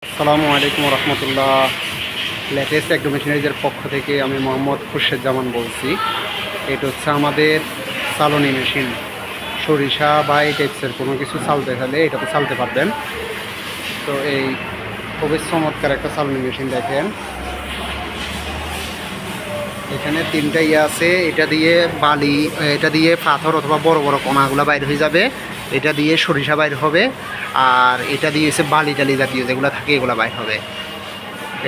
আসসালামু আলাইকুম রহমতুল্লাহ। Latest agro মেশিনারিজের পক্ষ থেকে আমি মোহাম্মদ খুরশেদ বলছি। এটা হচ্ছে আমাদের চালনি মেশিন। সরিষা বা এই টাইপসের কোনো কিছু চালতে চাইলে এটাতে চালতে পারবেন। তো এই খুবই চমৎকার একটা চালনি মেশিন দেখেন। এখানে তিনটা আছে। এটা দিয়ে বালি, এটা দিয়ে পাথর অথবা বড় বড় কণাগুলো বাইর হয়ে যাবে। এটা দিয়ে সরিষা বাইর হবে। আর এটা দিয়ে এসে বালি টালি জাতীয় যেগুলো থাকে এগুলো বাইর হবে।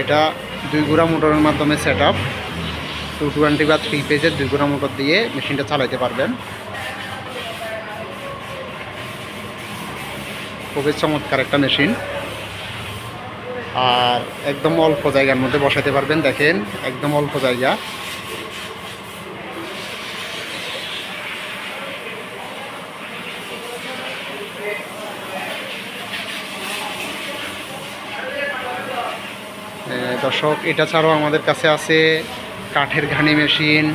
এটা 2 গুড়া মোটরের মাধ্যমে সেট আপ 220 বা 3 পেজের 2 গুড়া মোটর দিয়ে মেশিনটা চালাতে পারবেন। খুবই চমৎকার একটা মেশিন। আর একদম অল্প জায়গার মধ্যে বসাতে পারবেন। দেখেন একদম অল্প জায়গা। দর্শক, এটা ছাড়াও আমাদের কাছে আছে কাঠের ঘানি মেশিন,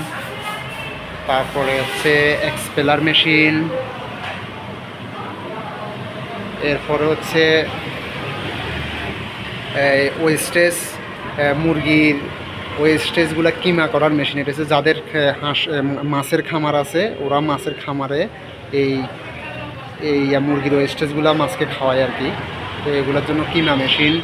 তারপরে হচ্ছে এক্সপেলার মেশিন, এরপরে হচ্ছে ওয়েস্টেজ, মুরগির ওয়েস্টেজগুলো কিমা করার মেশিন। এটা হচ্ছে যাদের মাছের খামার আছে, ওরা মাছের খামারে এই এই মুরগির ওয়েস্টেজগুলো মাছকে খাওয়ায় আর কি। তো এগুলোর জন্য কিমা মেশিন।